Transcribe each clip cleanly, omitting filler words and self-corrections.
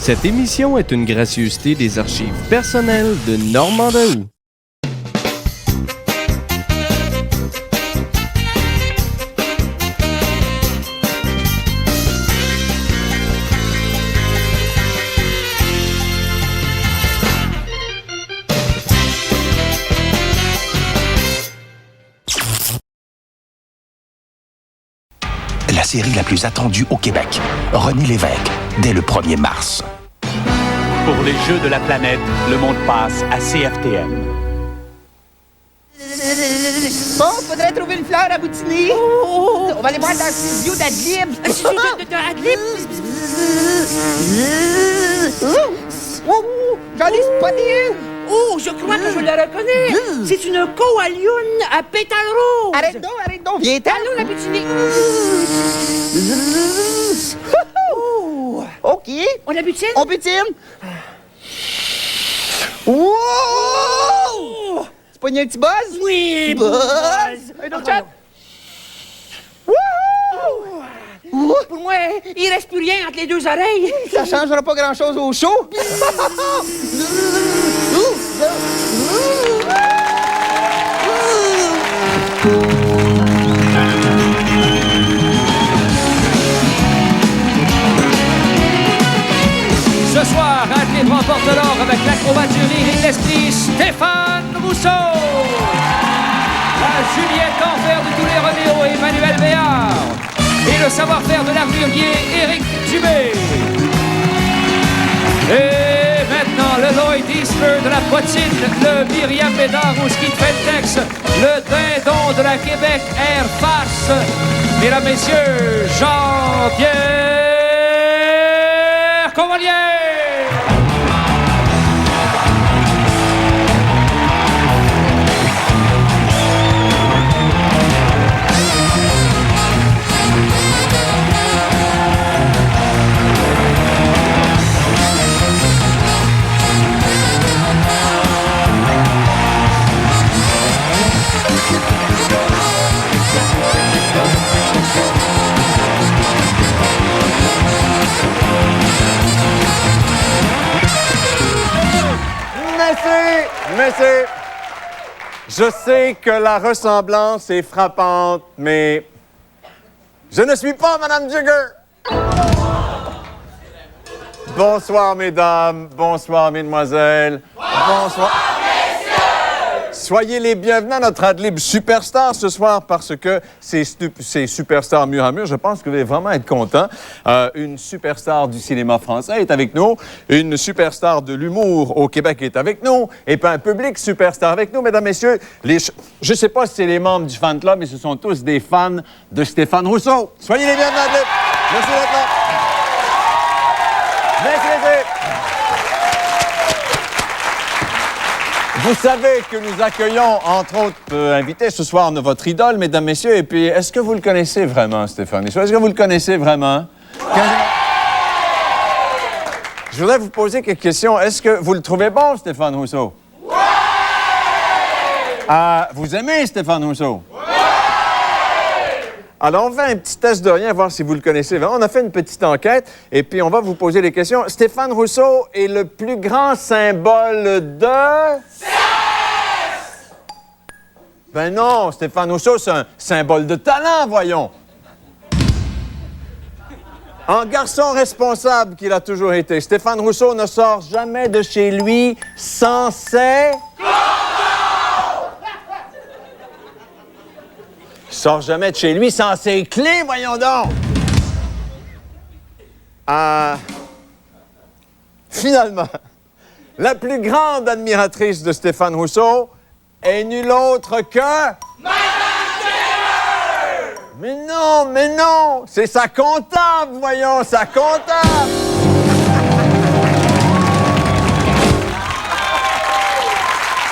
Cette émission est une gracieuseté des archives personnelles de Normand Daoust. La série la plus attendue au Québec. René Lévesque, dès le 1er mars. Pour les Jeux de la planète, le monde passe à CFTM. Bon, faudrait trouver une fleur à boutiner. On va aller voir dans le studio d'Adlib. Un studio d'Adlib? J'en ai spoté une. Oh, je crois que je la reconnais. C'est une koalioune à pétales roses. Arrête donc, viens-t'en. Allons la butiner. OK. On la butine? On butine. Wow! Tu pognes un petit buzz? Oui, Buzz! Un autre shot? Wouhou! Pour moi, il reste plus rien entre les deux oreilles. Ça changera pas grand-chose au show. Ce soir, Adlib remporte l'or avec l'acrobat du rire et de l'esprit, Stéphane Rousseau. La Juliette Enfer de tous les Roméo, Emmanuel Béard. Et le savoir-faire de l'armurier, Éric Dubé. Et maintenant, le Lloyd Eastler de la pottine, le Myriam Bédard au ski de Fentex, le dindon de la Québec Air Farce. Mesdames, Messieurs, Jean-Pierre Convolier. Merci. Je sais que la ressemblance est frappante, mais je ne suis pas Madame Jigger. Bonsoir, mesdames. Bonsoir, mesdemoiselles. Bonsoir. Soyez les bienvenus à notre Adlib Superstar ce soir parce que c'est Superstar mur à mur. Je pense que vous allez vraiment être contents. Une superstar du cinéma français est avec nous. Une superstar de l'humour au Québec est avec nous. Et puis un public superstar avec nous, mesdames, messieurs. Je ne sais pas si c'est les membres du fan club, mais ce sont tous des fans de Stéphane Rousseau. Soyez les bienvenus à Adlib. Merci d'être là. Merci. Vous savez que nous accueillons, entre autres invités ce soir, votre idole, mesdames, messieurs. Et puis, est-ce que vous le connaissez vraiment, Stéphane Rousseau? Est-ce que vous le connaissez vraiment? Je voudrais vous poser quelques questions. Est-ce que vous le trouvez bon, Stéphane Rousseau? Oui! Vous aimez Stéphane Rousseau? Oui! Alors, on fait un petit test de rien, voir si vous le connaissez vraiment. On a fait une petite enquête, et puis on va vous poser des questions. Stéphane Rousseau est le plus grand symbole de... Ben non, Stéphane Rousseau, c'est un symbole de talent, voyons. En garçon responsable qu'il a toujours été, Stéphane Rousseau ne sort jamais de chez lui sans ses... Il sort jamais de chez lui sans ses clés, voyons donc! Finalement, la plus grande admiratrice de Stéphane Rousseau est nulle autre que... Madame Taylor! Mais non! C'est sa comptable, voyons, sa comptable!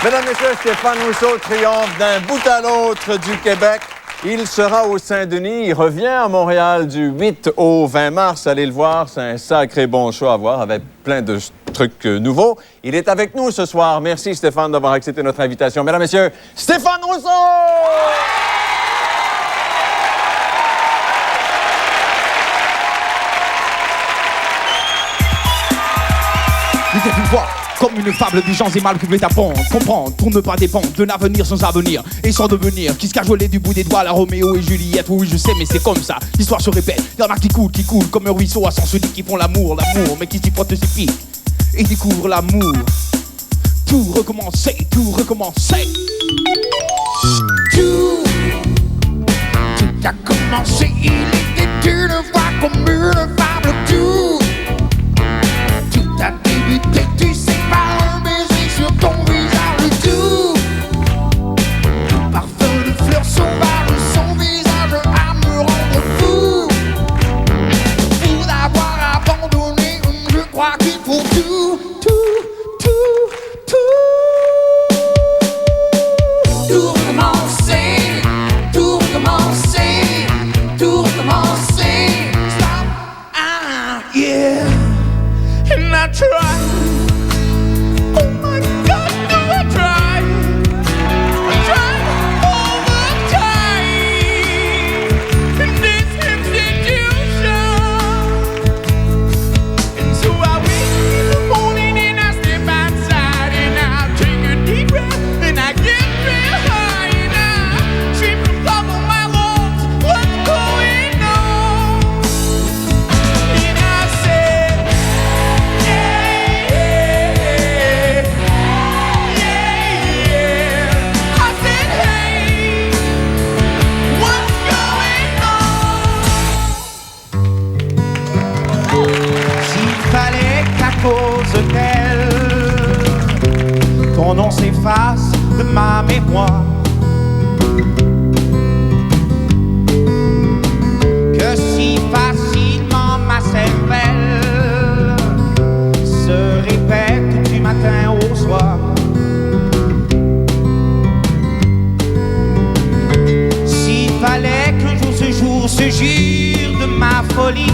Mesdames, Messieurs, Stéphane Rousseau triomphe d'un bout à l'autre du Québec. Il sera au Saint-Denis. Il revient à Montréal du 8 au 20 mars. Allez le voir, c'est un sacré bon show à voir avec plein de trucs nouveaux. Il est avec nous ce soir. Merci Stéphane d'avoir accepté notre invitation. Mesdames, Messieurs, Stéphane Rousseau! Lisez une fois, comme une fable des gens et mal couplés t'apprendre. Comprendre pour ne pas dépendre d'un avenir sans avenir et sans devenir. Qui se cajolait du bout des doigts, la Roméo et Juliette. Oui, je sais, mais c'est comme ça. L'histoire se répète. Y'en a qui coulent comme un ruisseau à sens unique, qui font l'amour, mais qui s'y frottent ses pieds et découvrent l'amour. Tout recommencer, tout recommencer. Tout a commencé, il était une fois comme une fable. Tout a débuté, tu sais, par un baiser sur ton visage. Tout parfum de fleurs sauvages, son visage à me rendre fou. Pour d'avoir abandonné, je crois qu'il faut tout. Tout recommencer, tout recommencer, tout recommencer. Stop, yeah. And I try. Oh my God, do I try? I try all the time in this institution. And so I wake in the morning and I step outside and I take a deep breath and I get real high and I scream from top of my lungs, what's going on? And I say, s'il fallait qu'à cause d'elle, ton nom s'efface de ma mémoire, que si facilement ma cervelle se répète du matin au soir, s'il fallait qu'un jour ce jour se jure de ma folie.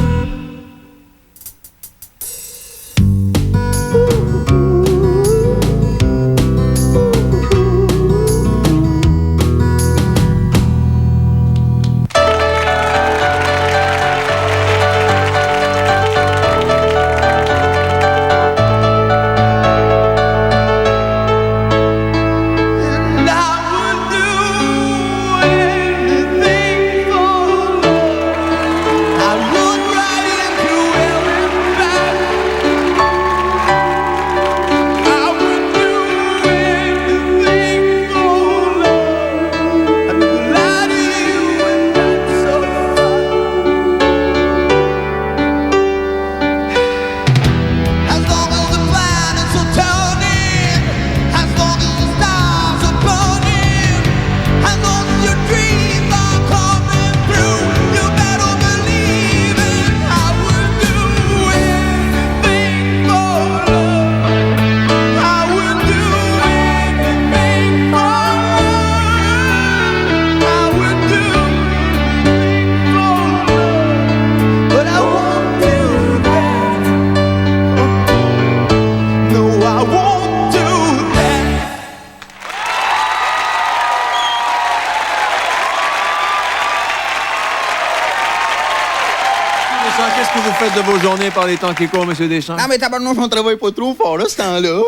Qu'est-ce que vous faites de vos journées par les temps qui courent, M. Deschamps? Non, mais tabarnouche, on travaille pas trop fort, là, ce temps-là.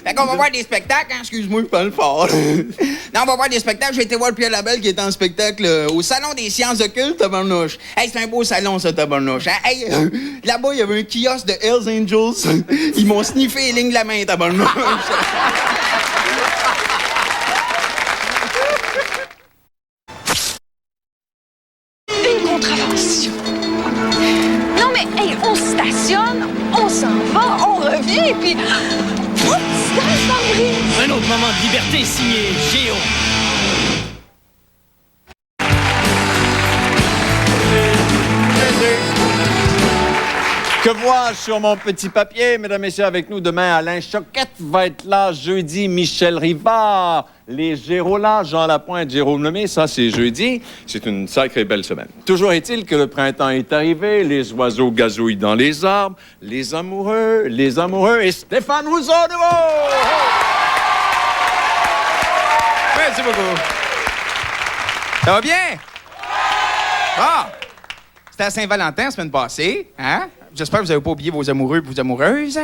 Fait qu'on va voir des spectacles, hein? Excuse-moi, je parle fort. Non, on va voir des spectacles. J'ai été voir Pierre Labelle qui est en spectacle au Salon des sciences occultes, tabarnouche. Hey, c'est un beau salon, ça, tabarnouche. Hein? Hey, là-bas, il y avait un kiosque de Hells Angels. Ils m'ont sniffé les lignes de la main, tabarnouche. Une contravention. Non, mais, hey, on stationne, on s'en va, on revient, et puis... Oups, un autre moment de liberté signé Géo. Que vois-je sur mon petit papier, mesdames et messieurs, avec nous demain, Alain Choquette va être là, jeudi, Michel Rivard, les Gérolas, Jean Lapointe, Jérôme Lemay, ça c'est jeudi. C'est une sacrée belle semaine. Toujours est-il que le printemps est arrivé, les oiseaux gazouillent dans les arbres, les amoureux et Stéphane Rousseau de nouveau! Merci beaucoup. Ça va bien? Ah! C'était à Saint-Valentin la semaine passée, hein? J'espère que vous n'avez pas oublié vos amoureux et vos amoureuses.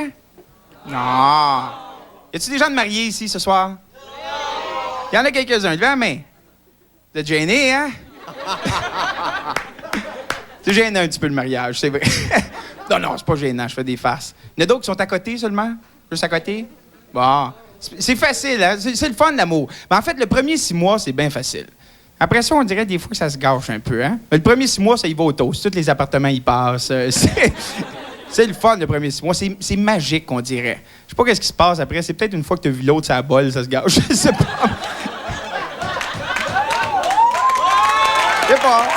Non. Y a-tu des gens de mariés ici ce soir? Il y en a quelques-uns. Levez la main. Vous êtes gênés, hein? C'est gênant un petit peu le mariage, c'est vrai. Non, c'est pas gênant, je fais des farces. Il y en a d'autres qui sont à côté seulement? Juste à côté? Bon. C'est facile, hein? C'est le fun, l'amour. Mais en fait, le premier 6 mois, c'est bien facile. Après ça, on dirait des fois que ça se gâche un peu, hein? Mais le premier 6 mois, ça y va au toast. Tous les appartements y passent. C'est le fun, le premier 6 mois. C'est magique, on dirait. Je sais pas qu'est-ce qui se passe après. C'est peut-être une fois que tu as vu l'autre, ça bol, ça se gâche. Je sais pas. Je sais pas.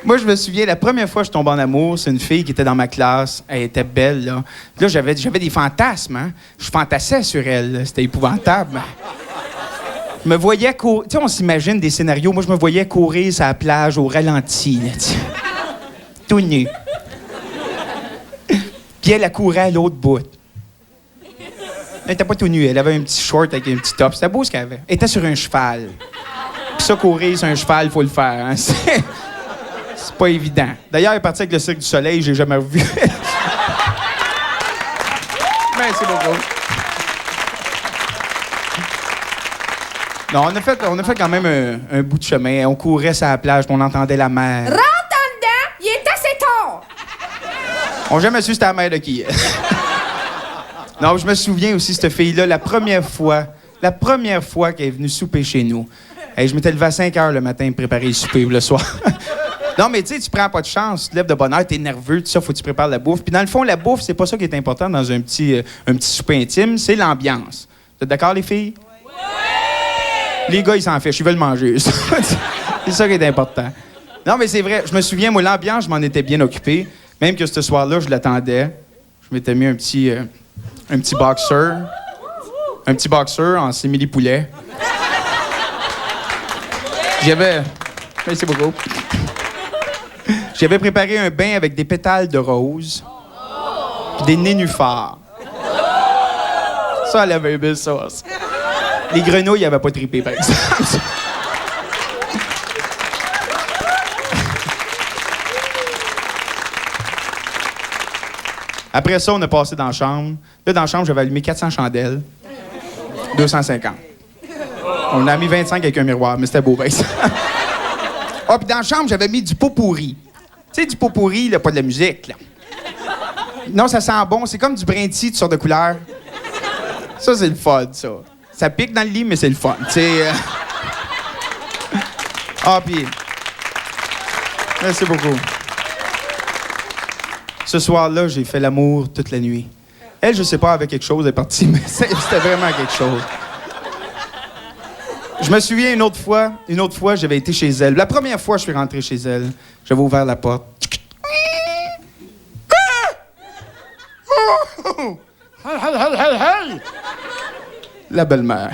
Moi, je me souviens, la première fois que je tombe en amour, c'est une fille qui était dans ma classe. Elle était belle, là. Là, j'avais des fantasmes, hein. Je fantassais sur elle, là. C'était épouvantable. Je me voyais courir. Tu sais, on s'imagine des scénarios. Moi, je me voyais courir sur la plage au ralenti, là, tout nu. Puis elle courait à l'autre bout. Elle était pas tout nue. Elle avait un petit short avec un petit top. C'était beau ce qu'elle avait. Elle était sur un cheval. Puis ça, courir sur un cheval, faut le faire, hein. C'est pas évident. D'ailleurs, elle est partie avec le Cirque du Soleil, j'ai jamais revu. Merci beaucoup. Non, on a fait quand même un bout de chemin. On courait sur la plage, puis on entendait la mer. Rentre en dedans, il est assez tard. On n'a jamais su c'était la mère de qui. Non, je me souviens aussi, cette fille-là, la première fois qu'elle est venue souper chez nous. Hey, je m'étais levé à 5 h le matin pour préparer le souper le soir. Non, mais tu sais, tu prends pas de chance, tu te lèves de bonne heure, t'es nerveux, tout ça, faut que tu prépares la bouffe. Puis dans le fond, la bouffe, c'est pas ça qui est important dans un petit souper intime, c'est l'ambiance. Vous êtes d'accord, les filles? Oui! Les gars, ils s'en fichent, ils veulent manger. C'est ça qui est important. Non, mais c'est vrai, je me souviens, moi, l'ambiance, je m'en étais bien occupé. Même que ce soir-là, je l'attendais. Je m'étais mis un petit boxer. Un petit boxer en simili-poulet. Merci beaucoup. J'avais préparé un bain avec des pétales de rose et des nénuphars. Ça, elle avait une belle sauce. Les grenouilles, ils n'avaient pas trippé, par exemple. Après ça, on a passé dans la chambre. Là, dans la chambre, j'avais allumé 400 chandelles. 250. On a mis 25 avec un miroir, mais c'était beau, par exemple. Ah, puis dans la chambre, j'avais mis du pot pourri. Tu sais, du pot pourri, là, pas de la musique, là. Non, ça sent bon. C'est comme du brinty, toutes sortes de couleurs. Ça, c'est le fun, ça. Ça pique dans le lit, mais c'est le fun. Tu sais. Ah, puis. Merci beaucoup. Ce soir-là, j'ai fait l'amour toute la nuit. Elle, je sais pas, avait quelque chose, elle est partie, mais c'était vraiment quelque chose. Je me souviens une autre fois, j'avais été chez elle. La première fois, je suis rentré chez elle. J'avais ouvert la porte. La belle-mère.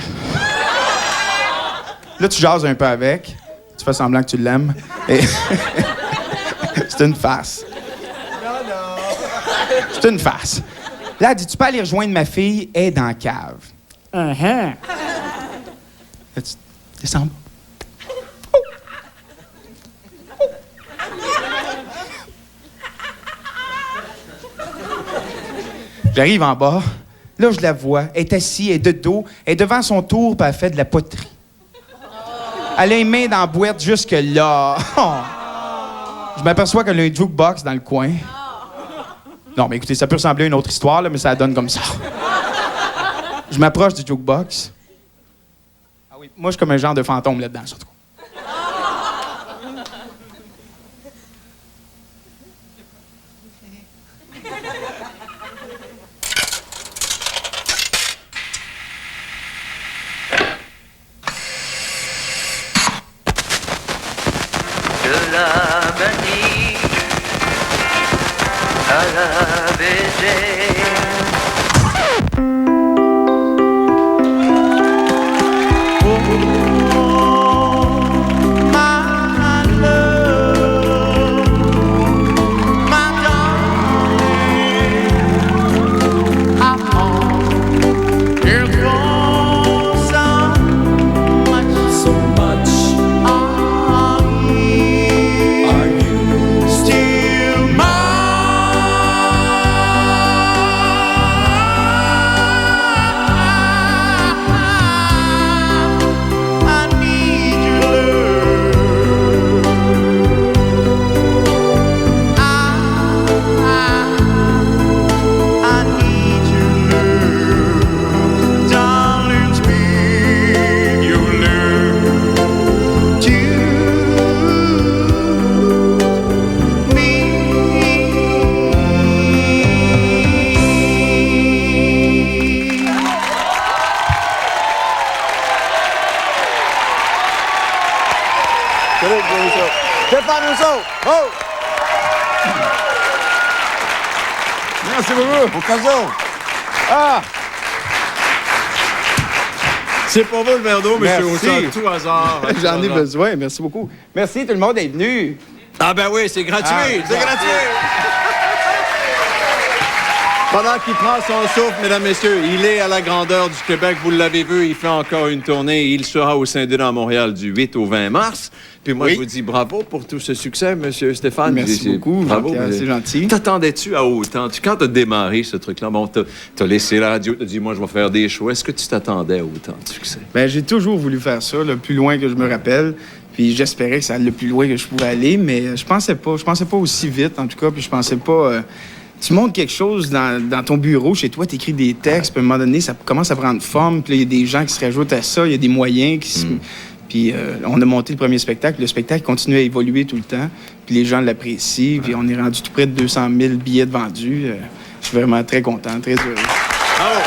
Là, tu jases un peu avec. Tu fais semblant que tu l'aimes. Et c'est une farce. C'est une farce. Là, elle dit, tu peux aller rejoindre ma fille, elle est dans la cave. Là, tu descends. J'arrive en bas. Là, je la vois. Elle est assise, elle est de dos. Elle est devant son tour, puis elle fait de la poterie. Elle a les mains dans la boîte jusque là. Oh. Je m'aperçois qu'elle a un jukebox dans le coin. Non, mais écoutez, ça peut ressembler à une autre histoire, là, mais ça donne comme ça. Je m'approche du jukebox. Ah oui, moi, je suis comme un genre de fantôme là-dedans, surtout. De la manie à la BG. Still Philippe Rousseau. Stéphane Rousseau! Oh! Merci beaucoup. Au cas où. Ah! C'est pas vous le verre d'eau, monsieur Merci. Rousseau, tout hasard. J'en ai besoin. Merci beaucoup. Merci, tout le monde est venu. Ah ben oui, c'est gratuit, c'est gratuit. Pendant qu'il prend son souffle, mesdames, messieurs, il est à la grandeur du Québec. Vous l'avez vu, il fait encore une tournée. Il sera au Saint-Denis à Montréal du 8 au 20 mars. Puis moi, je vous dis bravo pour tout ce succès, monsieur Stéphane. Merci beaucoup, bravo. Jean-Pierre, c'est gentil. T'attendais-tu à autant? Quand t'as démarré ce truc-là, bon, t'as laissé la radio, t'as dit, moi, je vais faire des shows. Est-ce que tu t'attendais à autant de succès? Ben, j'ai toujours voulu faire ça, le plus loin que je me rappelle. Puis j'espérais que ça allait le plus loin que je pouvais aller, mais je pensais pas aussi vite, en tout cas. Puis je pensais pas... tu montes quelque chose dans ton bureau, chez toi, tu écris des textes, puis à un moment donné, ça commence à prendre forme, puis là, il y a des gens qui se rajoutent à ça, il y a des moyens qui se... Puis on a monté le premier spectacle. Le spectacle continue à évoluer tout le temps, puis les gens l'apprécient, puis on est rendu tout près de 200 000 billets de vendus. Je suis vraiment très content, très heureux. Bravo!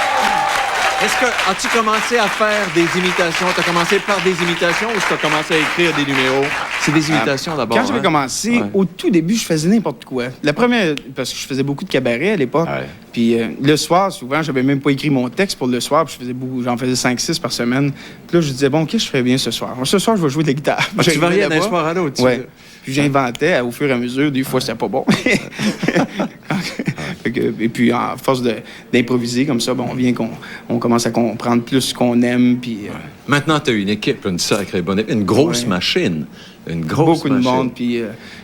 Est-ce que as-tu commencé à faire des imitations? Tu as commencé par des imitations ou tu as commencé à écrire des numéros? C'est des imitations d'abord. Quand j'avais commencé, au tout début, je faisais n'importe quoi. La première, parce que je faisais beaucoup de cabaret à l'époque. Puis le soir, souvent, j'avais même pas écrit mon texte pour le soir, puis j'en faisais 5-6 par semaine. Puis là, je disais, bon, qu'est-ce que je ferais bien ce soir? Ce soir, je vais jouer de la guitare. Tu variais d'un soir à l'autre. Ouais. Puis j'inventais au fur et à mesure. Des fois, c'était pas bon. Et puis, à force d'improviser comme ça, bon, on vient qu'on commence à comprendre plus ce qu'on aime. Puis, maintenant, tu as une équipe, une sacrée bonne équipe, une grosse machine. Une grosse beaucoup de monde. Puis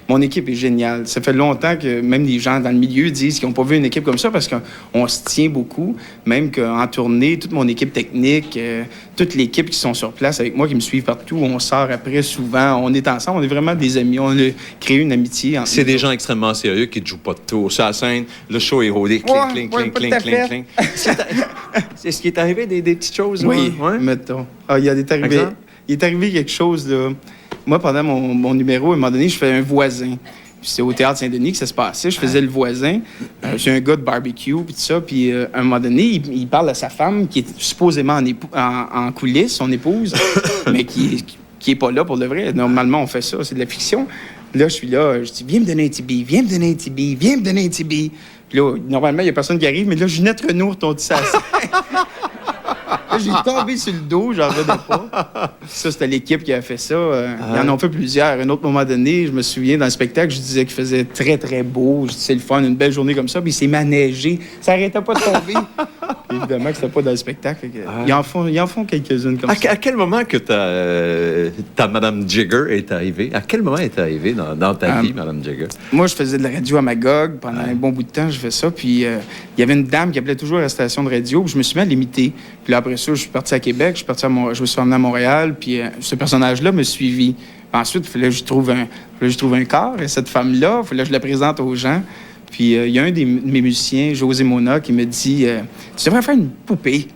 mon équipe est géniale. Ça fait longtemps que même les gens dans le milieu disent qu'ils n'ont pas vu une équipe comme ça parce qu'on se tient beaucoup. Même qu'en tournée, toute mon équipe technique, toute l'équipe qui sont sur place avec moi, qui me suivent partout, on sort après souvent. On est ensemble, on est vraiment des amis. On a créé une amitié. C'est des gens extrêmement sérieux qui ne jouent pas de tour. Sur la scène, le show est rodé. Clink. Est-ce qu'il est arrivé des petites choses? Oui, mettons. Il est arrivé quelque chose, là. Moi, pendant mon numéro, à un moment donné, je faisais un voisin. C'était au Théâtre Saint-Denis que ça se passait. Je faisais le voisin. C'est un gars de barbecue, puis tout ça. Puis, à un moment donné, il parle à sa femme, qui est supposément en coulisses, son épouse, mais qui est pas là pour de vrai. Normalement, on fait ça, c'est de la fiction. Là, je suis là, je dis, viens me donner un tibi, viens me donner un tibi, viens me donner un tibi. Puis là, normalement, il y a personne qui arrive, mais là, Ginette Renaud retombe ça. Là, j'ai tombé sur le dos, j'en revenais pas. Ça, c'était l'équipe qui a fait ça. Ils en ont fait plusieurs. À un autre moment donné, je me souviens, dans le spectacle, je disais qu'il faisait très, très beau. Je disais, c'est le fun, une belle journée comme ça. Puis il s'est manégé. Ça arrêtait pas de tomber. Évidemment que c'était pas dans le spectacle. Ils en font quelques-unes comme ça. À quel moment que ta Madame Jigger est arrivée? À quel moment est arrivée dans ta vie, Madame Jigger? Moi, je faisais de la radio à Magog. Pendant un bon bout de temps, je fais ça. Puis il y avait une dame qui appelait toujours à la station de radio. Puis je me suis mis à l'imiter. Puis là, après ça, je suis parti à Québec. Je me suis emmené à Montréal. Puis ce personnage-là me suivit. Puis ensuite, il fallait que je trouve un corps. Et cette femme-là, il fallait que je la présente aux gens. Puis il y a un de mes musiciens, José Mona, qui me dit tu devrais faire une poupée.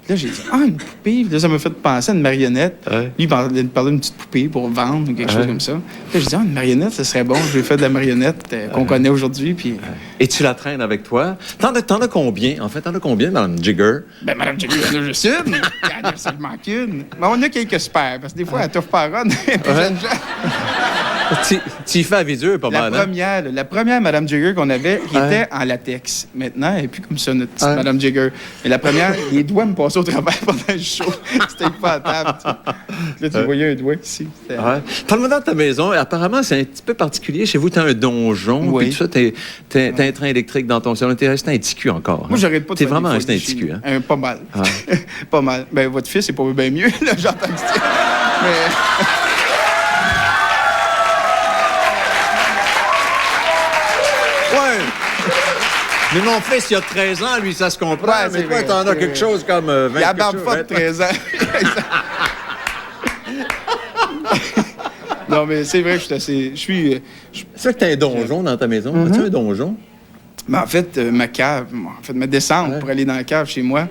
Puis là, j'ai dit une poupée. Puis là, ça m'a fait penser à une marionnette. Lui, il parlait d'une petite poupée pour vendre ou quelque chose comme ça. Puis là, j'ai dit une marionnette, ça serait bon. Je vais faire de la marionnette qu'on connaît aujourd'hui. Puis Et tu la traînes avec toi? T'en as combien? En fait, t'en as combien, Mme Jigger? Ben, Mme Jigger, il y en a juste une. Il y en a seulement qu'une. Mais on a quelques spares, parce que des fois, elle t'offre pas run. Tu y fais à vidéo, pas mal. La première Mme Jigger qu'on avait, qui était en latex. Maintenant, elle n'est plus comme ça, notre petite Mme Jigger. Mais la première, les doigts me passaient au travers pendant le show. C'était pas à table. Là, tu voyais un doigt ici. Parle-moi dans ta maison. Apparemment, c'est un petit peu particulier. Chez vous, tu as un donjon. Puis tout ça, t'as un train électrique dans ton salon. T'es resté un petit cul encore. Moi, j'arrête pas de T'es vraiment resté un petit cul. Hein? Pas mal. Pas mal. Ben, votre fils est pas bien mieux, là, j'entends dire. Mais... Mais mon fils, il a 13 ans, lui, ça se comprend. Mais toi, t'en as quelque chose comme 20 ans. Il a barbe forte, 13 ans. Non, mais c'est vrai que je suis C'est vrai que t'as un donjon dans ta maison. As-tu un donjon? Ben, en fait, ma cave, ma descente pour aller dans la cave chez moi,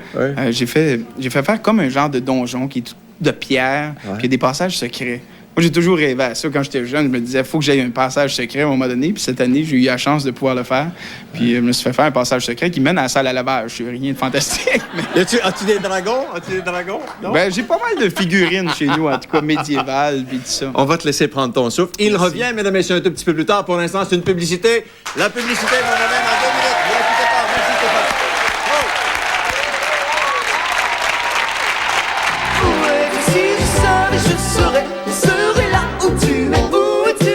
j'ai fait faire comme un genre de donjon qui est de pierre, puis il y a des passages secrets. Moi, j'ai toujours rêvé à ça. Quand j'étais jeune, je me disais, faut que j'aille un passage secret à un moment donné. Puis cette année, j'ai eu la chance de pouvoir le faire. Puis je me suis fait faire un passage secret qui mène à la salle à lavage. C'est rien de fantastique. Mais... As-tu des dragons? Non? Ben, j'ai pas mal de figurines chez nous, en tout cas médiévales, puis tout ça. On va te laisser prendre ton souffle. Il revient, mesdames et messieurs, un tout petit peu plus tard. Pour l'instant, c'est une publicité. La publicité, mon amène en 2 minutes. Ne quittez pas. Merci, Stéphane. Si je savais, je serais là où tu es, où es-tu?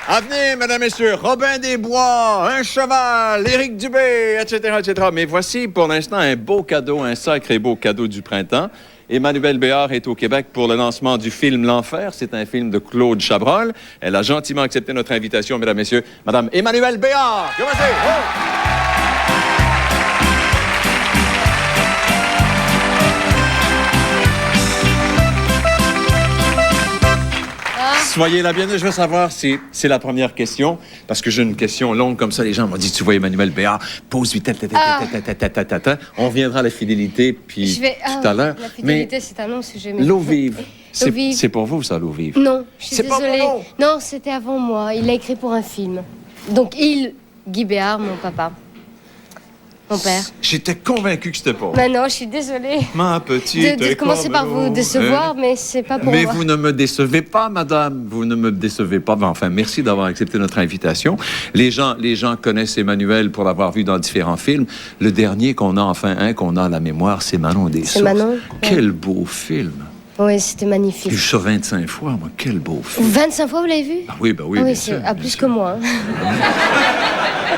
À venir, mesdames et messieurs, Robin des Bois, un cheval, Éric Dubé, etc., etc. Mais voici pour l'instant un beau cadeau, un sacré beau cadeau du printemps. Emmanuelle Béard est au Québec pour le lancement du film L'Enfer. C'est un film de Claude Chabrol. Elle a gentiment accepté notre invitation, mesdames et messieurs. Madame Emmanuelle Béard, commencez! Soyez la bienvenue. Je veux savoir si c'est la première question, parce que j'ai une question longue comme ça. Les gens m'ont dit, tu vois Emmanuelle Béard, pose-lui On reviendra à la fidélité, puis tout à l'heure. La fidélité, c'est un long sujet. L'eau vive. C'est pour vous, ça, l'eau vive? Non, je suis désolée. Pas non, c'était avant moi. Il l'a écrit pour un film. Donc, Guy Béard, mon papa. Mon père. J'étais convaincu que c'était pas. Mais non, je suis désolée. Ma petite. De commencer par vous décevoir, mais c'est pas pour moi. Mais vous ne me décevez pas, madame. Vous ne me décevez pas. Ben, enfin, merci d'avoir accepté notre invitation. Les gens connaissent Emmanuelle pour l'avoir vu dans différents films. Le dernier qu'on a, qu'on a à la mémoire, c'est Manon des Sources. C'est Manon. Quel beau film. Oui, c'était magnifique. J'ai vu ça 25 fois, moi. Quel beau film. 25 fois, vous l'avez vu? Ah oui, bien sûr. À plus que moi.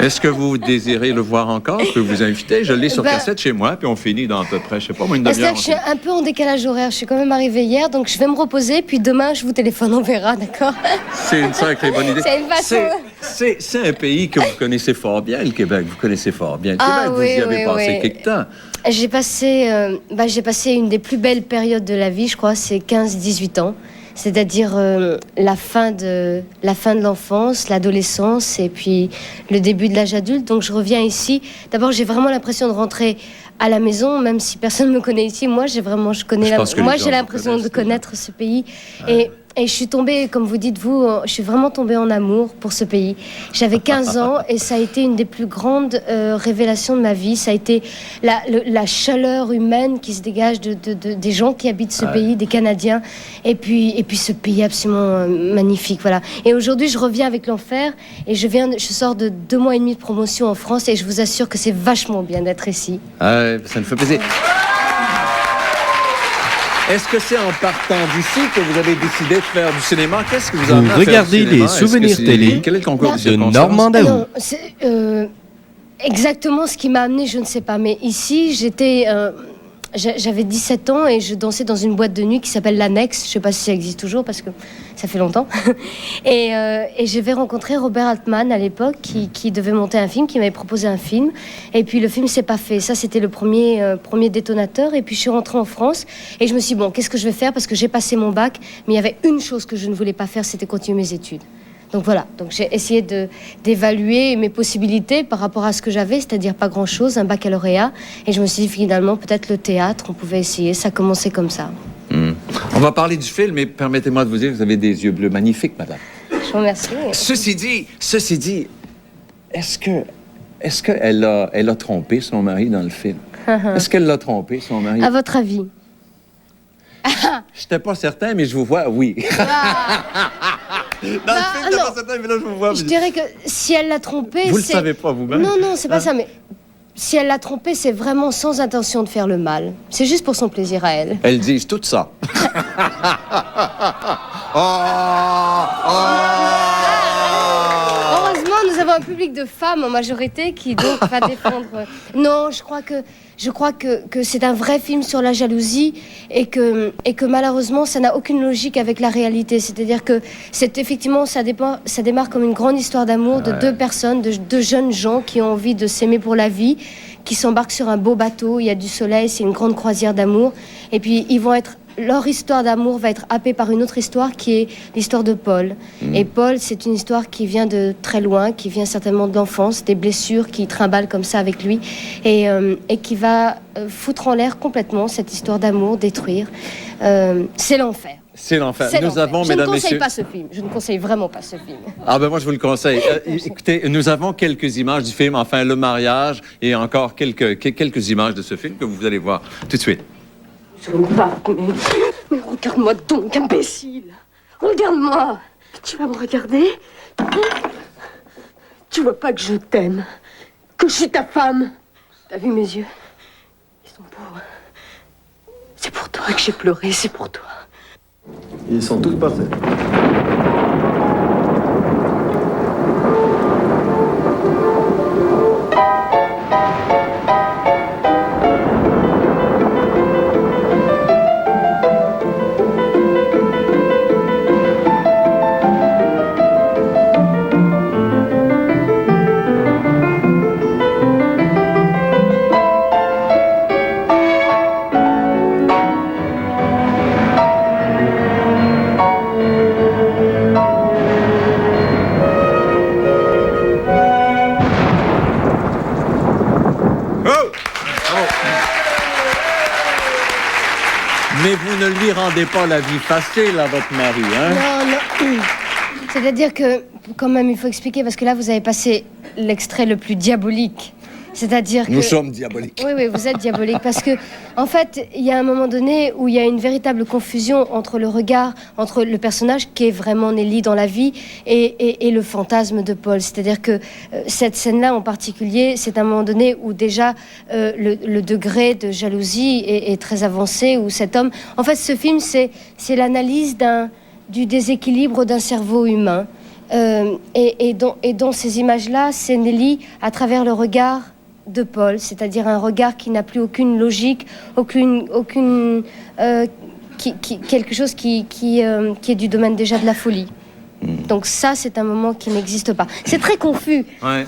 Est-ce que vous désirez le voir encore? Je peux vous inviter. Je l'ai sur cassette chez moi, puis on finit dans à peu près, je sais pas, une demi-heure. Je suis un peu en décalage horaire. Je suis quand même arrivée hier, donc je vais me reposer, puis demain, je vous téléphone, on verra, d'accord? C'est une sacrée bonne idée. C'est une façon... C'est un pays que vous connaissez fort bien, le Québec. Vous connaissez fort bien le Québec. Vous y avez passé quelque temps. J'ai passé une des plus belles périodes de la vie, je crois, c'est 15-18 ans. C'est-à-dire la fin de l'enfance, l'adolescence et puis le début de l'âge adulte. Donc je reviens ici. D'abord, j'ai vraiment l'impression de rentrer à la maison, même si personne ne me connaît ici. Moi, j'ai l'impression de connaître ce pays. Et je suis tombée, comme vous dites, je suis vraiment tombée en amour pour ce pays. J'avais 15 ans et ça a été une des plus grandes révélations de ma vie. Ça a été la chaleur humaine qui se dégage des gens qui habitent ce pays, des Canadiens. Et puis ce pays absolument magnifique, voilà. Et aujourd'hui, je reviens avec L'Enfer et je sors de 2 mois et demi de promotion en France et je vous assure que c'est vachement bien d'être ici. Ça me fait plaisir. Est-ce que c'est en partant d'ici que vous avez décidé de faire du cinéma? Qu'est-ce que vous en avez regardez les souvenirs télé Quel est le concours de Normand Daou. Non, c'est exactement ce qui m'a amené, je ne sais pas. Mais ici, j'avais 17 ans et je dansais dans une boîte de nuit qui s'appelle l'Annexe. Je ne sais pas si ça existe toujours parce que ça fait longtemps. Et je vais rencontrer Robert Altman à l'époque qui devait monter un film, qui m'avait proposé un film. Et puis le film s'est pas fait. Ça, c'était le premier détonateur. Et puis je suis rentrée en France et je me suis dit, bon, qu'est-ce que je vais faire? Parce que j'ai passé mon bac, mais il y avait une chose que je ne voulais pas faire, c'était continuer mes études. Donc voilà, donc j'ai essayé d'évaluer mes possibilités par rapport à ce que j'avais, c'est-à-dire pas grand-chose, un baccalauréat. Et je me suis dit finalement, peut-être le théâtre, on pouvait essayer. Ça a commencé comme ça. On va parler du film, mais permettez-moi de vous dire que vous avez des yeux bleus magnifiques, madame. Je vous remercie. Ceci dit, est-ce qu'elle a trompé son mari dans le film? Est-ce qu'elle l'a trompé, son mari? À votre avis? Je n'étais pas certain, mais je vous vois, oui. Dans le film, je n'étais pas certain, mais là, je vous vois. Je dirais que si elle l'a trompé... Vous ne le savez pas vous-même? Non, c'est pas ça, mais... Si elle l'a trompé, c'est vraiment sans intention de faire le mal. C'est juste pour son plaisir à elle. Elles disent tout ça. Heureusement, nous avons un public public de femmes en majorité qui donc va défendre. Non, je crois que c'est un vrai film sur la jalousie et que malheureusement ça n'a aucune logique avec la réalité. C'est-à-dire que effectivement ça démarre comme une grande histoire d'amour de deux personnes, de deux jeunes gens qui ont envie de s'aimer pour la vie, qui s'embarquent sur un beau bateau, il y a du soleil, c'est une grande croisière d'amour. Et puis leur histoire d'amour va être happée par une autre histoire qui est l'histoire de Paul. Et Paul, c'est une histoire qui vient de très loin, qui vient certainement de l'enfance, des blessures qui trimballent comme ça avec lui et qui va foutre en l'air complètement cette histoire d'amour, détruire. C'est l'enfer. C'est l'enfer. C'est Nous l'enfer. avons, Je mesdames, ne conseille messieurs... pas ce film. Je ne conseille vraiment pas ce film. Ah ben moi, je vous le conseille. Écoutez, nous avons quelques images du film, enfin, le mariage, et encore quelques images de ce film que vous allez voir tout de suite. Je me bats, mais regarde-moi donc, imbécile. Regarde-moi. Tu vas me regarder? Tu vois pas que je t'aime, que je suis ta femme? T'as vu mes yeux? Ils sont beaux. C'est pour toi que j'ai pleuré, c'est pour toi. Ils sont tous parfaits. Mais vous ne lui rendez pas la vie facile à votre mari, hein? Non. C'est-à-dire que, quand même, il faut expliquer, parce que là, vous avez passé l'extrait le plus diabolique. C'est-à-dire que... Nous sommes diaboliques. Oui, vous êtes diabolique. Parce que, en fait, il y a un moment donné où il y a une véritable confusion entre le regard, entre le personnage qui est vraiment Nelly dans la vie et le fantasme de Paul. C'est-à-dire que cette scène-là en particulier, c'est un moment donné où déjà le degré de jalousie est très avancé, où cet homme... En fait, ce film, c'est l'analyse du déséquilibre d'un cerveau humain. Et dans ces images-là, c'est Nelly à travers le regard de Paul, c'est-à-dire un regard qui n'a plus aucune logique, quelque chose qui est du domaine déjà de la folie. Donc ça, c'est un moment qui n'existe pas. C'est très confus,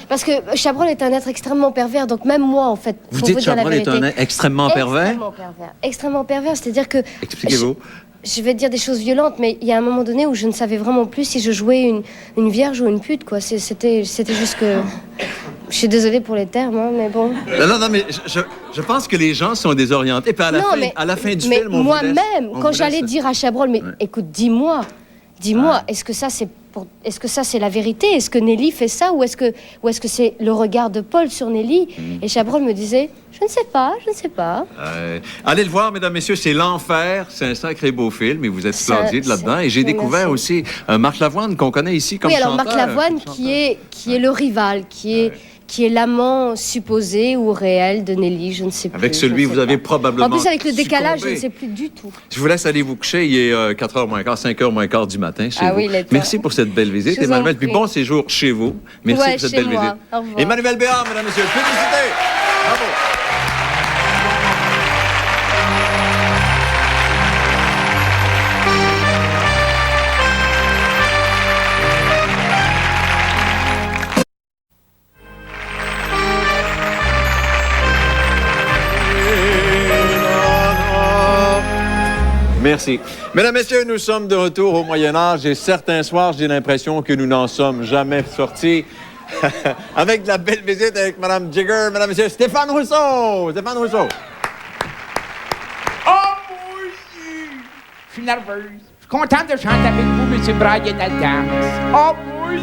parce que Chabrol est un être extrêmement pervers, donc même moi, en fait... Vous dites Chabrol est un être extrêmement pervers? Extrêmement pervers, c'est-à-dire que... Expliquez-vous. Je vais dire des choses violentes, mais il y a un moment donné où je ne savais vraiment plus si je jouais une vierge ou une pute, quoi. C'était juste que... Je suis désolée pour les termes, hein, mais bon... Non, mais je pense que les gens sont désorientés. Puis à la fin du film, moi-même, quand j'allais dire à Chabrol, mais écoute, dis-moi, est-ce que ça c'est la vérité? Est-ce que Nelly fait ça ou est-ce que c'est le regard de Paul sur Nelly? Et Chabrol me disait, je ne sais pas. Allez le voir, mesdames, messieurs, c'est l'enfer. C'est un sacré beau film et vous êtes splendide là-dedans. Et j'ai découvert aussi Marc Lavoine qu'on connaît ici comme chanteur. Oui, alors Marc Lavoine qui est le rival, qui est l'amant supposé ou réel de Nelly, je ne sais plus. Avec celui, vous avez probablement... En plus, avec le décalage, succombé. je ne sais plus du tout. Je vous laisse aller vous coucher. Il est 4h moins quart, 5h moins quart du matin chez vous. Oui, merci pour cette belle visite, Emmanuel. Puis bon séjour chez vous. Merci pour cette belle visite. Au revoir. Emmanuel Béard, mesdames, messieurs. Publicité. Bravo. Merci. Mesdames, messieurs, nous sommes de retour au Moyen-Âge et certains soirs, j'ai l'impression que nous n'en sommes jamais sortis. Avec de la belle visite avec Mme Jigger, Mesdames, messieurs, Stéphane Rousseau! Stéphane Rousseau! Oh, oui! Je suis nerveuse. Je suis contente de chanter avec vous, M. Brian Dalton. Oh, oui!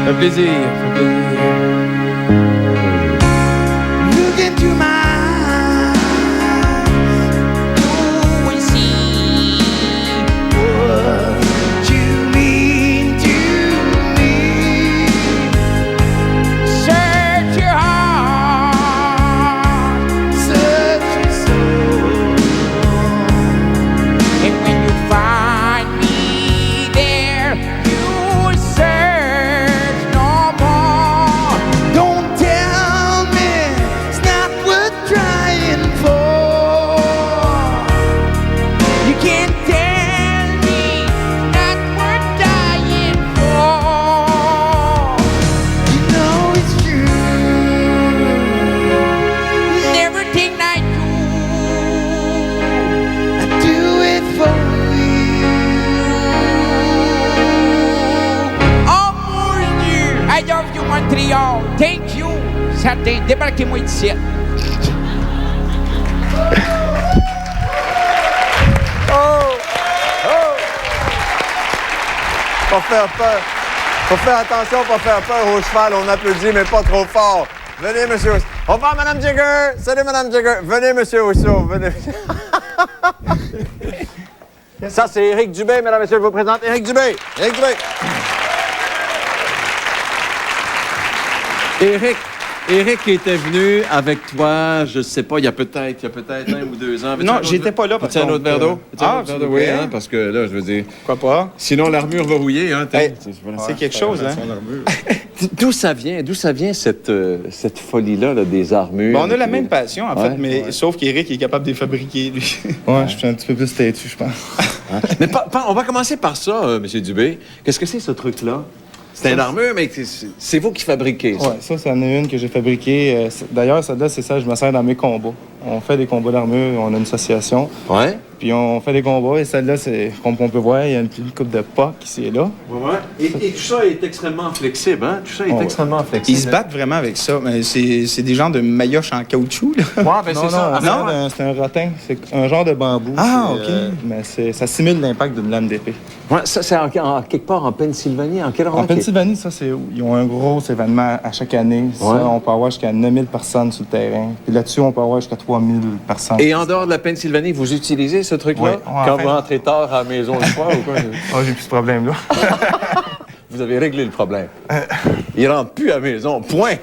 Ça fait plaisir, ça fait plaisir. Look into my Find me there, you will search no more. anything I do it for you. Oh mon Dieu, I love you Montréal, thank you. Certain, débarquez-moi d'ici. Pas faire peur. Faut faire attention, pas faire peur au cheval. On applaudit, mais pas trop fort. Venez, monsieur. Au revoir, Madame Jigger. Salut, Madame Jigger. Venez, monsieur Rousseau. Venez. Ça, c'est Éric Dubé, mesdames et messieurs. Je vous présente Éric Dubé. Éric Dubé. Éric était venu avec toi, je sais pas, il y a peut-être 1 ou 2 ans. Non, j'étais pas là, par contre. Un autre verre d'eau? Oui, hein, parce que là, je veux dire... Pourquoi pas? Sinon, l'armure va rouiller, hein. C'est quelque chose, hein? D'où ça vient cette folie-là là, des armures? Bon, on a la même passion, en fait, mais sauf qu'Éric est capable de les fabriquer, lui. Ouais, je suis un petit peu plus têtu, je pense. Mais on va commencer par ça, M. Dubé. Qu'est-ce que c'est, ce truc-là? C'est une armure, mais c'est vous qui fabriquez ça. Ouais, ça, c'en est une que j'ai fabriquée. D'ailleurs, celle-là, c'est ça, je me sers dans mes combats. On fait des combats d'armure, on a une association. Ouais. Puis on fait des combats, et celle-là, c'est, comme on peut voir, il y a une coupe de POC ici et là. Ouais. Et tout ça est extrêmement flexible, hein? Tout ça est extrêmement flexible. Ils se battent vraiment avec ça, mais c'est des genres de maillotches en caoutchouc, là. Ouais, ben c'est ça. Non, c'est un rotin. C'est un genre de bambou. Ah, OK. Mais ça simule l'impact d'une lame d'épée. Ouais, ça, c'est quelque part en Pennsylvanie. En quel endroit? En Pennsylvanie, ça, c'est où ils ont un gros événement à chaque année. Ça, on peut avoir jusqu'à 9000 personnes sur le terrain. Puis là-dessus, on peut avoir jusqu'à 3000 personnes. Et en dehors de la Pennsylvanie, vous utilisez ce truc-là? Ouais. Quand vous rentrez tard à la maison le soir ou quoi? J'ai plus ce problème-là. Vous avez réglé le problème. Il rentre plus à la maison. Point!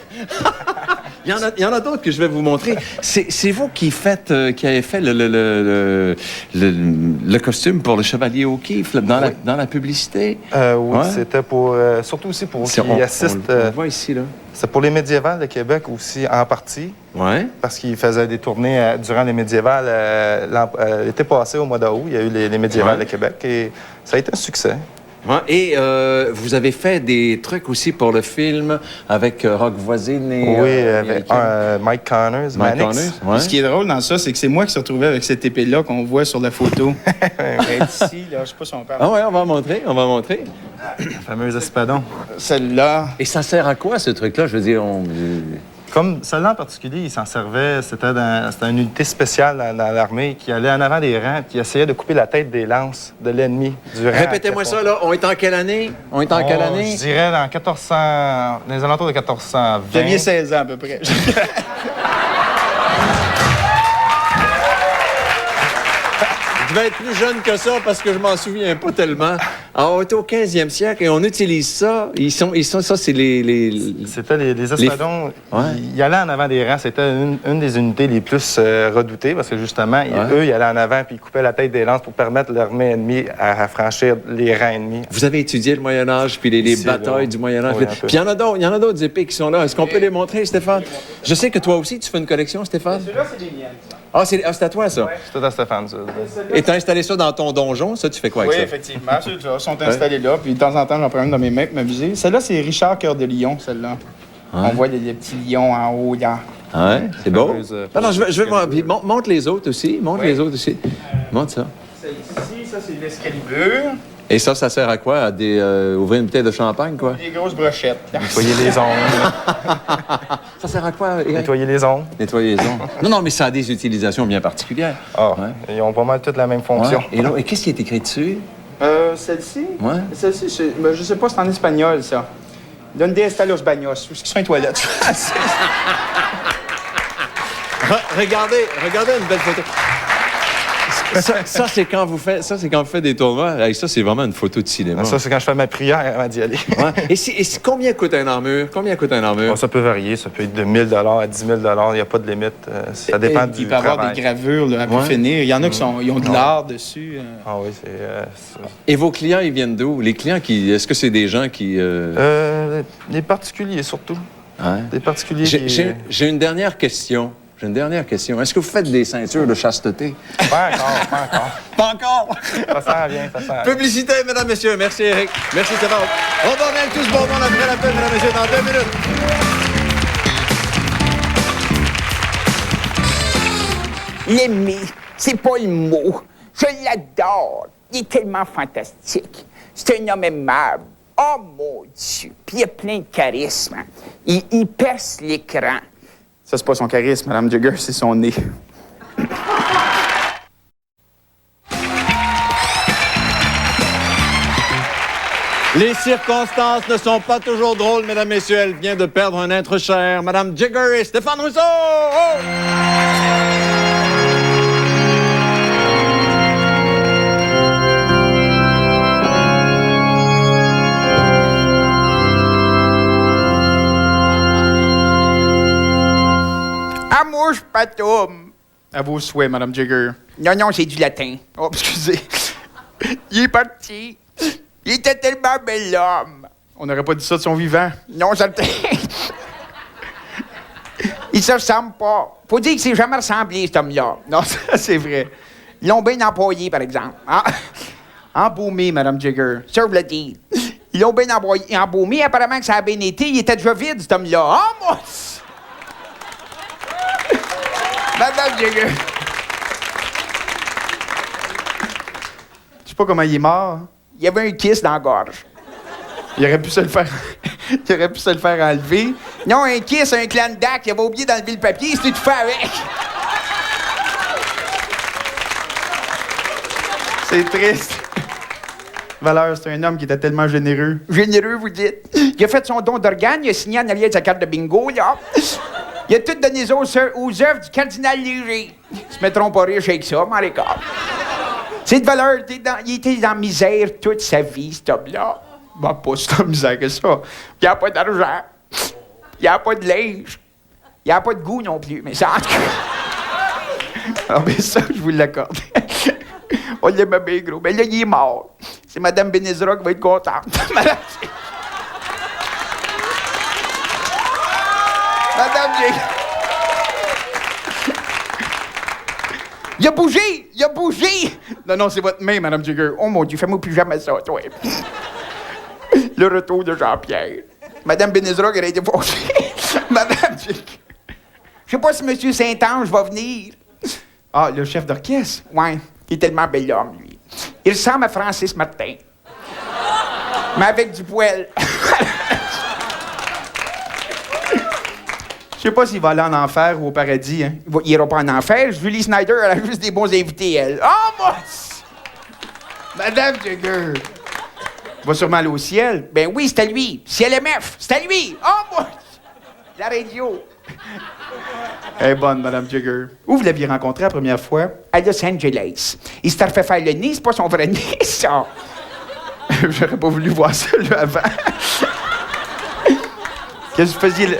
Il y en a d'autres que je vais vous montrer. C'est vous qui avez fait le costume pour le Chevalier O'Keeffe dans la publicité? Oui, c'était pour... surtout aussi pour ceux qui assistent... On voit ici, là. C'est pour les médiévales de Québec aussi, en partie. Oui. Parce qu'ils faisaient des tournées durant les médiévales. L'été passé, au mois d'août, il y a eu les médiévales de Québec et ça a été un succès. Ouais, et vous avez fait des trucs aussi pour le film avec Rock Voisine et... avec Mike Connors, Mannix. Ce qui est drôle dans ça, c'est que c'est moi qui suis retrouvé avec cette épée-là qu'on voit sur la photo. Elle est ici, là, je sais pas si on parle. Ah ouais, on va montrer. La fameuse espadon. Celle-là. Et ça sert à quoi, ce truc-là? Je veux dire, Comme celle-là en particulier, il s'en servait, c'était une unité spéciale dans l'armée qui allait en avant des rangs qui essayait de couper la tête des lances de l'ennemi du rang. Répétez-moi ça, là. On est en quelle année? Je dirais dans 1400... dans les alentours de 1420. Vous aviez 16 ans, à peu près. Je vais être plus jeune que ça parce que je m'en souviens pas tellement. Alors, on est au 15e siècle et on utilise ça. Ça, c'est les... C'était les espadons. Ils allaient en avant des rangs. C'était une des unités les plus redoutées parce que, justement, eux, ils allaient en avant puis ils coupaient la tête des lances pour permettre l'armée ennemie à franchir les rangs ennemis. Vous avez étudié le Moyen-Âge puis les batailles du Moyen-Âge. Oui, puis il y en a d'autres épées qui sont là. Est-ce qu'on peut les montrer, Stéphane? Je sais que toi aussi, tu fais une collection, Stéphane. Celui-là, c'est les miennes, ça. Ah, c'est à toi, ça? Oui, c'est à Stéphane, ça. Et t'as installé ça dans ton donjon? Ça, tu fais quoi avec ça? Oui, effectivement, ceux-là sont installés là. Puis de temps en temps, j'en prends une dans mes mains pour m'amuser. Celle-là, c'est Richard Cœur de Lion, celle-là. On voit des petits lions en haut, là. Ouais, c'est beau. Non, je vais voir. Puis montre les autres aussi. Montre ça. Celle-ci, ça, c'est l'Excalibur. Et ça sert à quoi? À ouvrir une bouteille de champagne, quoi? Des grosses brochettes. Nettoyer les ongles. Ça sert à quoi? Nettoyer les ongles. Nettoyer les ongles. Non, mais ça a des utilisations bien particulières. Ah, ils ont pas mal toutes la même fonction. Ouais. Et qu'est-ce qui est écrit dessus? Celle-ci? Ouais. Celle-ci, je sais pas, c'est en espagnol, ça. Donde está los baños? Où est-ce qu'ils sont les toilettes? Regardez une belle photo. Ça, c'est quand vous faites des tournois. Hey, ça, c'est vraiment une photo de cinéma. Ça, c'est quand je fais ma prière avant d'y aller. Ouais. Et combien coûte une armure? Bon, ça peut varier. Ça peut être de 1 000 à 10 000 Il n'y a pas de limite. Ça dépend du travail. Il peut y avoir des gravures là, à pu finir. Il y en a ils ont de l'art dessus. Ah oui, c'est... Et vos clients, ils viennent d'où? Les clients, est-ce que c'est des gens qui... Les particuliers, surtout. Ouais. Des particuliers J'ai une dernière question. Est-ce que vous faites des ceintures de chasteté? Pas encore. Pas encore? Ça sent bien. Publicité, mesdames, messieurs. Merci, Éric. Merci, Stéphane. On va revenir tous bon monde après la pub, mesdames, messieurs, dans 2 minutes. L'aimer, c'est pas le mot. Je l'adore. Il est tellement fantastique. C'est un homme aimable. Oh mon Dieu! Puis il a plein de charisme. Il perce l'écran. Ça, c'est pas son charisme, Madame Jigger, c'est son nez. Les circonstances ne sont pas toujours drôles, mesdames, messieurs. Elle vient de perdre un être cher. Madame Jigger et Stéphane Rousseau! Oh! Amouche patum. À vos souhaits, Madame Jigger. Non, c'est du latin. Oh, excusez. Il est parti. Il était tellement bel homme. On n'aurait pas dit ça de son vivant. Non, certain. Il se ressemble pas. Faut dire qu'il s'est jamais ressemblé, cet homme-là. Non, ça, c'est vrai. Ils l'ont bien employé, par exemple. Hein? Embaumé, Madame Jigger. Ça, je le dis. Ils l'ont bien embaumé. Apparemment que ça a bien été. Il était déjà vide, cet homme-là. Oh, moi! Madame Jigger. Je sais pas comment il est mort. Il y avait un kiss dans la gorge. Il aurait pu se le faire. Il aurait pu se le faire enlever. Non, un kiss, un clan d'ac. Il avait oublié d'enlever le papier. C'était tout fait avec. C'est triste. Valeur, c'est un homme qui était tellement généreux. Généreux, vous dites? Il a fait son don d'organe. Il a signé en arrière de sa carte de bingo, là. Il a tout donné aux œuvres du cardinal Léger. Ils se mettront pas riches avec ça, mon récord. C'est de valeur. Il était dans la misère toute sa vie, cet homme-là. Bah, pas si de misère que ça. Il n'y a pas d'argent. Il n'y a pas de linge. Il n'y a pas de goût non plus, mais ça, en tout cas. Ah, mais ça, je vous l'accorde. On l'aimait bien gros. Mais là, il est mort. C'est Mme Benezra qui va être contente. Madame Jigger. Il a bougé! Il a bougé! Non, c'est votre main, Madame Jigger. Oh mon Dieu, fais-moi plus jamais ça, toi. Le retour de Jean-Pierre. Madame Benezra qui aurait été fauchée. Madame Jigger. Je sais pas si M. Saint-Ange va venir. Ah, le chef d'orchestre? Ouais, il est tellement bel homme, lui. Il ressemble à Francis Martin. Mais avec du poil. Je sais pas s'il va aller en enfer ou au paradis, hein. Il ira pas en enfer. Julie Snyder, elle a juste des bons invités, elle. Oh, moi! Madame Jigger! Va sûrement aller au ciel. Ben oui, c'était lui. CLMF, c'était lui. Oh, moi! La radio. Elle est bonne, Madame Jigger. Où vous l'aviez rencontré la première fois? À Los Angeles. Il s'était refait faire le nez, c'est pas son vrai nez, ça. J'aurais pas voulu voir ça, lui, avant. Qu'est-ce que vous faisiez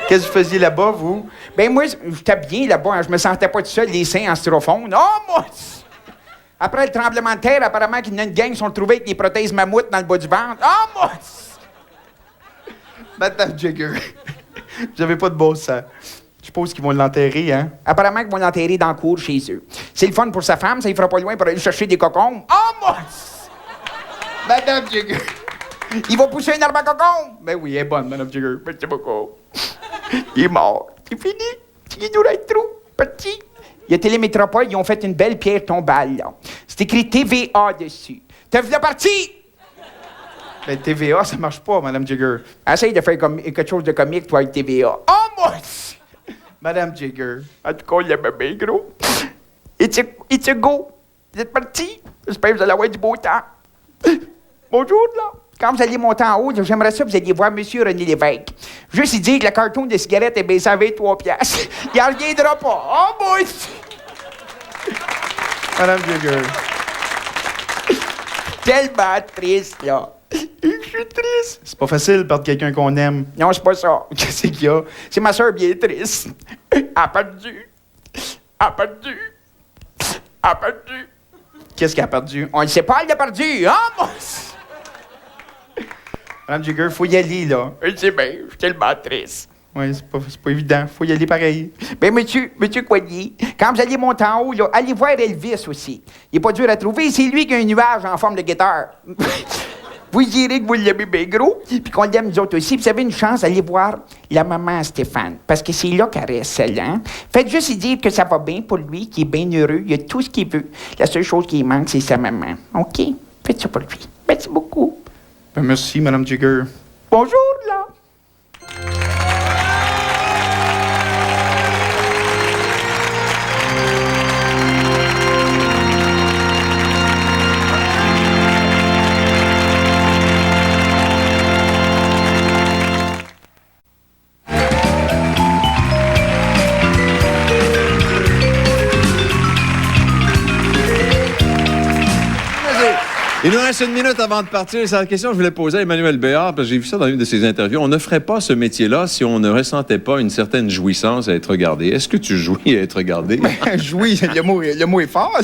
Qu'est-ce que vous faisiez là-bas, vous? Ben moi, j'étais bien là-bas. Hein. Je me sentais pas tout seul, les seins en styrofoam. Oh, moi! Après le tremblement de terre, apparemment qu'il y en a une gang qui sont retrouvés avec des prothèses mammouth dans le bas du ventre. Oh, moi! Madame Jigger, vous avez pas de bon sang. Je suppose qu'ils vont l'enterrer, hein? Apparemment qu'ils vont l'enterrer dans la cour chez eux. C'est le fun pour sa femme, ça il fera pas loin pour aller chercher des cocombes. Oh, moi! Madame Jigger! Il va pousser un arbre à cocombes! Ben oui, elle est bonne, Madame Jigger. Merci beaucoup. Il est mort. C'est fini. Il nous reste trop. Petit. Il y a Télémétropole, ils ont fait une belle pierre tombale, là. C'est écrit TVA dessus. T'as vu la partie? Ben, TVA, ça marche pas, Madame Jigger. Essaye de faire quelque chose de comique, toi, avec TVA. Oh, moi! Madame Jigger. En tout cas, il l'aimait bien gros. It's a go. Vous êtes partis? J'espère que vous allez avoir du beau temps. Bonjour, là. Quand vous allez monter en haut, j'aimerais ça que vous alliez voir M. René Lévesque. Juste lui dire que la carton de cigarette est baissée à 23 piastres. Il n'en reviendra pas. Oh, boy! Madame Jigger. Tellement triste, là. Je suis triste. C'est pas facile de perdre quelqu'un qu'on aime. Non, c'est pas ça. Qu'est-ce qu'il y a? C'est ma soeur bien triste. Elle a perdu. Elle a perdu. Elle a perdu. Qu'est-ce qu'elle a perdu? On ne sait pas, elle a perdu. Ah, moi! Madame Jigger, faut y aller, là. Je sais bien, je suis tellement triste. Oui, c'est pas évident. Faut y aller pareil. Ben, monsieur Coigny, quand vous allez monter en haut, là, allez voir Elvis aussi. Il est pas dur à trouver. C'est lui qui a un nuage en forme de guitare. Vous direz que vous l'aimez bien gros, puis qu'on l'aime nous autres aussi. Vous avez une chance d'aller voir la maman à Stéphane, parce que c'est là qu'elle reste, celle-là. Hein? Faites juste lui dire que ça va bien pour lui, qu'il est bien heureux, il a tout ce qu'il veut. La seule chose qui manque, c'est sa maman. OK? Faites ça pour lui. Merci beaucoup. Ben, merci, Mme Jigger. Bonjour, là. Il nous reste une minute avant de partir. C'est la question que je voulais poser à Emmanuel Béard, parce que j'ai vu ça dans une de ses interviews. On ne ferait pas ce métier-là si on ne ressentait pas une certaine jouissance à être regardé. Est-ce que tu jouis à être regardé? Jouis, le mot est fort.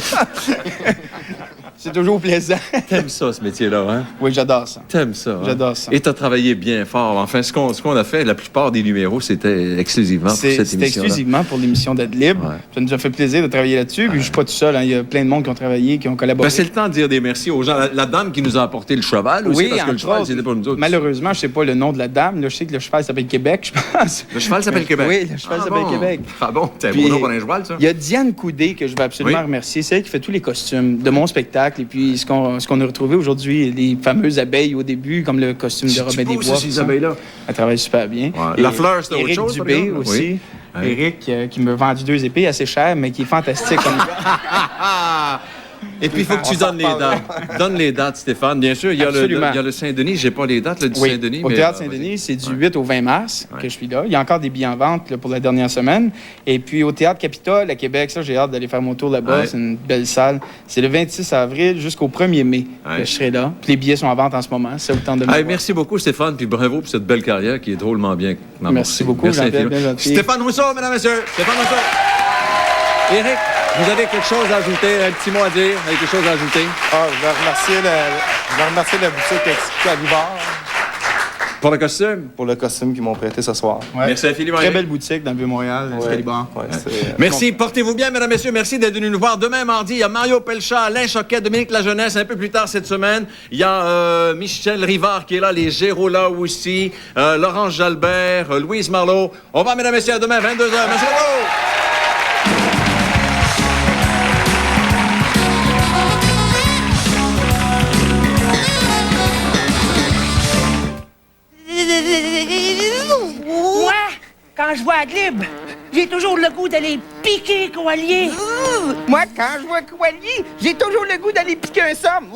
C'est toujours plaisant. T'aimes ça, ce métier-là, hein? Oui, j'adore ça. T'aimes ça, hein? J'adore ça. Et t'as travaillé bien fort. Enfin, ce qu'on a fait, la plupart des numéros, c'était exclusivement pour cette émission-là. C'était exclusivement pour l'émission d'Adlib. Ouais. Ça nous a fait plaisir de travailler là-dessus. Puis je suis pas tout seul. Hein. Il y a plein de monde qui ont travaillé, qui ont collaboré. Ben, c'est le temps de dire des merci aux gens. La dame qui nous a apporté le cheval aussi, parce que le cheval, c'était pour nous autres. Malheureusement, je sais pas le nom de la dame. Là, je sais que le cheval s'appelle Québec, je pense. Le cheval s'appelle Québec? Oui, le cheval s'appelle Québec. Ah bon? T'es un beau nom pour un cheval, ça? Il y a Diane Coudé, que je veux absolument remercier. C'est elle qui fait tous les costumes de mon spectacle. Et puis, ce qu'on a retrouvé aujourd'hui, les fameuses abeilles au début, comme le costume de Robin des Bois. Ces abeilles-là. Elle travaille super bien. Ouais. La fleur, c'est autre chose. Éric Dubé aussi. Oui. Éric, qui m'a vendu 2 épées assez chères, mais qui est fantastique. Et puis, il faut que tu donnes les dates. Donne les dates, Stéphane. Bien sûr, il y a le Saint-Denis. Je n'ai pas les dates du Saint-Denis. Au Théâtre Saint-Denis, c'est du 8 au 20 mars que je suis là. Il y a encore des billets en vente là, pour la dernière semaine. Et puis, au Théâtre Capitole, à Québec, ça, j'ai hâte d'aller faire mon tour là-bas. C'est une belle salle. C'est le 26 avril jusqu'au 1er mai que je serai là. Puis les billets sont en vente en ce moment. C'est autant de merci beaucoup, Stéphane. Puis bravo pour cette belle carrière qui est drôlement bien amorcée. Merci beaucoup, Jean-Pierre. Stéphane Rousseau, mesdames et messieurs. Stéphane Rousseau. Éric, vous avez quelque chose à ajouter, un petit mot à dire, quelque chose à ajouter? Je vais remercier la boutique Excalibur. Pour le costume? Pour le costume qu'ils m'ont prêté ce soir. Ouais. Merci infiniment. Très belle boutique dans le Vieux-Montréal, Excalibur. Merci, portez-vous bien, mesdames et messieurs. Merci d'être venus nous voir. Demain, mardi, il y a Mario Pelchat, Alain Choquet, Dominique Lajeunesse. Un peu plus tard cette semaine, il y a Michel Rivard qui est là, les Géraud là aussi, Laurence Jalbert, Louise Marleau. Au revoir, mesdames et messieurs, à demain, 22h. Merci beaucoup! Moi, quand je vois Adlib, j'ai toujours le goût d'aller piquer Coallier. Moi, quand je vois Coallier, j'ai toujours le goût d'aller piquer un somme.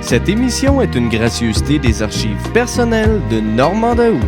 Cette émission est une gracieuseté des archives personnelles de Normand Daou.